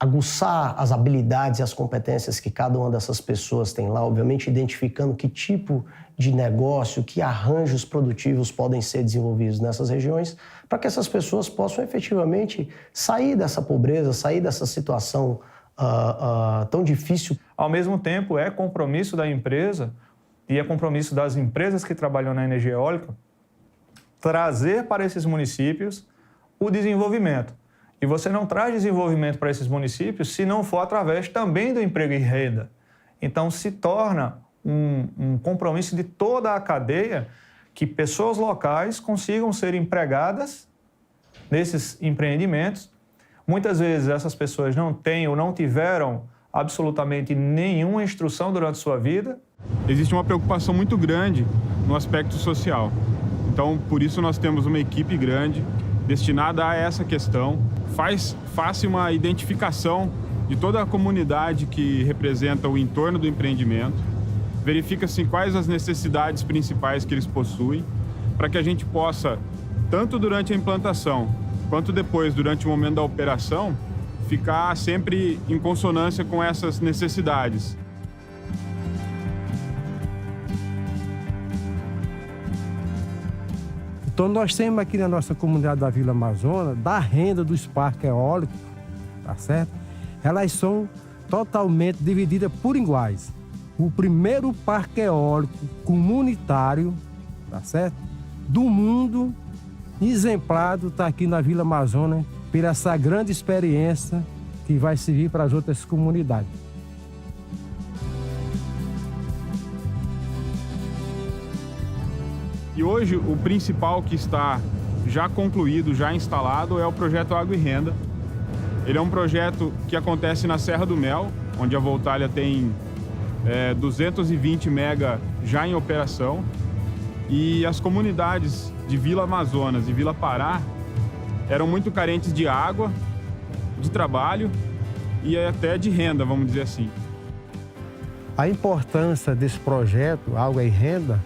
aguçar as habilidades e as competências que cada uma dessas pessoas tem lá, obviamente identificando que tipo de negócio, que arranjos produtivos podem ser desenvolvidos nessas regiões, para que essas pessoas possam efetivamente sair dessa pobreza, sair dessa situação tão difícil. Ao mesmo tempo, é compromisso da empresa e é compromisso das empresas que trabalham na energia eólica trazer para esses municípios o desenvolvimento. E você não traz desenvolvimento para esses municípios se não for através também do emprego e renda. Então, se torna um compromisso de toda a cadeia que pessoas locais consigam ser empregadas nesses empreendimentos. Muitas vezes essas pessoas não têm ou não tiveram absolutamente nenhuma instrução durante sua vida. Existe uma preocupação muito grande no aspecto social. Então, por isso nós temos uma equipe grande destinada a essa questão. Faz-se uma identificação de toda a comunidade que representa o entorno do empreendimento. Verifica-se quais as necessidades principais que eles possuem, para que a gente possa, tanto durante a implantação, quanto depois, durante o momento da operação, ficar sempre em consonância com essas necessidades. Então, nós temos aqui na nossa comunidade da Vila Amazonas, da renda dos parques eólicos, tá certo? Elas são totalmente divididas por iguais. O primeiro parque eólico comunitário, tá certo? Do mundo, exemplado, está aqui na Vila Amazonas, por essa grande experiência que vai servir para as outras comunidades. E hoje o principal que está já concluído, já instalado, é o projeto Água e Renda. Ele é um projeto que acontece na Serra do Mel, onde a Voltalia tem 220 mega já em operação. E as comunidades de Vila Amazonas e Vila Pará eram muito carentes de água, de trabalho e até de renda, vamos dizer assim. A importância desse projeto, Água e Renda,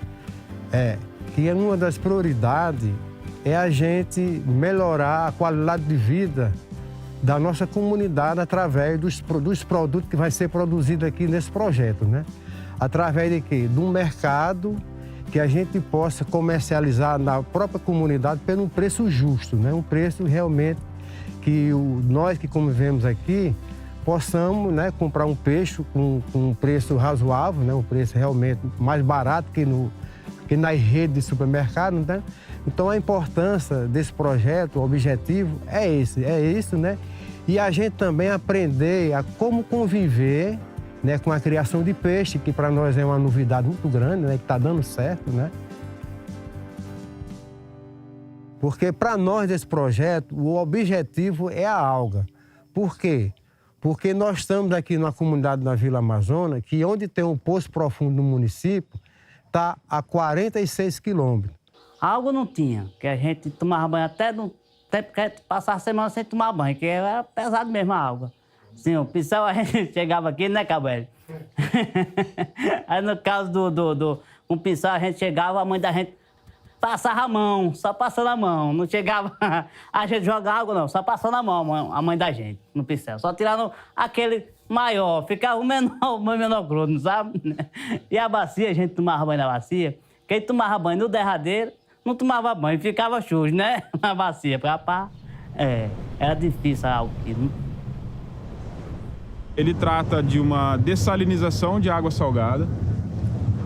é que uma das prioridades é a gente melhorar a qualidade de vida da nossa comunidade através dos produtos que vai ser produzido aqui nesse projeto, né? Através de quê? Do mercado que a gente possa comercializar na própria comunidade por um preço justo, né? Um preço realmente que nós que convivemos aqui possamos, né, comprar um peixe com um preço razoável, né? Um preço realmente mais barato que nas redes de supermercado, né? Então a importância desse projeto, o objetivo é isso, né? E a gente também aprender a como conviver, né, com a criação de peixe, que para nós é uma novidade muito grande, né, que está dando certo, né? Porque para nós desse projeto, o objetivo é a alga. Por quê? Porque nós estamos aqui na comunidade da Vila Amazonas, que onde tem um poço profundo no município, está a 46 quilômetros. A água não tinha, que a gente tomava banho até no tempo que a gente passava a semana sem tomar banho, que era pesado mesmo a água. Sim, o pincel a gente chegava aqui, né, Cabello? Aí no caso com o pincel a gente chegava, a mãe da gente passava a mão, só passando a mão. Não chegava a gente jogar água, não, só passando a mão, a mãe da gente, no pincel. Só tirando aquele maior, ficava o menor grosso, sabe? E a bacia, a gente tomava banho na bacia. Quem tomava banho no derradeiro, não tomava banho, ficava sujo, né? Na bacia, era difícil a água aqui, né? Ele trata de uma dessalinização de água salgada,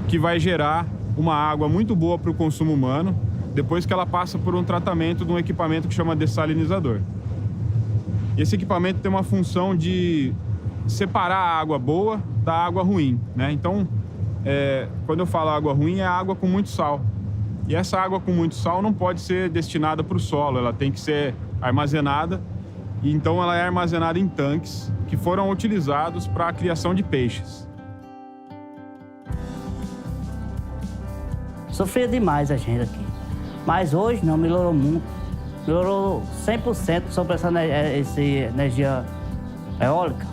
que vai gerar uma água muito boa para o consumo humano, depois que ela passa por um tratamento de um equipamento que chama dessalinizador. E esse equipamento tem uma função de separar a água boa da água ruim, né? Então, quando eu falo água ruim, é água com muito sal. E essa água com muito sal não pode ser destinada para o solo, ela tem que ser armazenada. E então ela é armazenada em tanques que foram utilizados para a criação de peixes. Sofria demais a gente aqui. Mas hoje não, melhorou muito. Melhorou 100% sobre essa energia eólica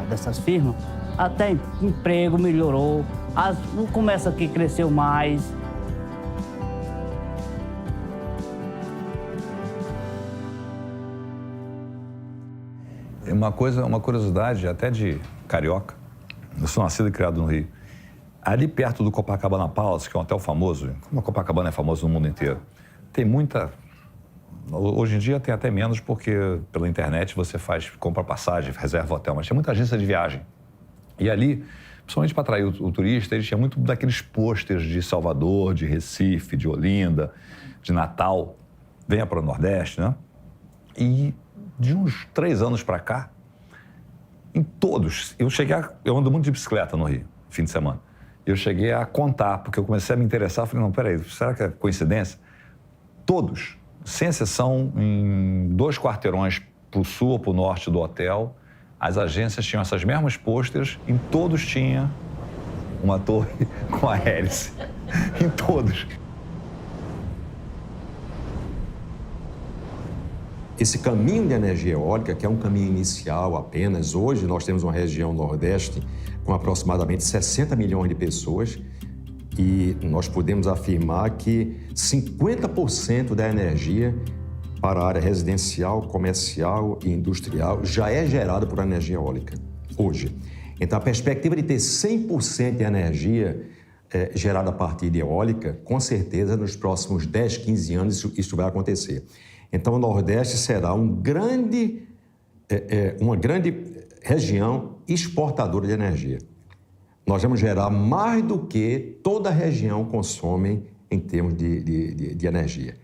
dessas firmas. Até emprego melhorou. O comércio aqui cresceu mais. Uma curiosidade até de carioca. Eu sou nascido e criado no Rio. Ali perto do Copacabana Palace, que é um hotel famoso, como a Copacabana é famoso no mundo inteiro, tem muita... Hoje em dia tem até menos, porque pela internet você compra passagem, reserva hotel, mas tem muita agência de viagem. E ali, principalmente para atrair o turista, eles tinham muito daqueles pôsteres de Salvador, de Recife, de Olinda, de Natal. Venha para o Nordeste, né? E de uns 3 anos para cá, em todos, eu ando muito de bicicleta no Rio, fim de semana. Eu cheguei a contar, porque eu comecei a me interessar, falei, não, peraí, será que é coincidência? Todos, sem exceção, em 2 quarteirões para o sul ou para o norte do hotel, as agências tinham essas mesmas pôsteres, em todos tinha uma torre com a hélice. Em todos. Esse caminho de energia eólica, que é um caminho inicial apenas, hoje nós temos uma região nordeste com aproximadamente 60 milhões de pessoas e nós podemos afirmar que 50% da energia para a área residencial, comercial e industrial já é gerada por energia eólica hoje. Então, a perspectiva de ter 100% de energia gerada a partir de eólica, com certeza, nos próximos 10, 15 anos isso vai acontecer. Então, o Nordeste será uma grande região exportadora de energia. Nós vamos gerar mais do que toda a região consome em termos de energia.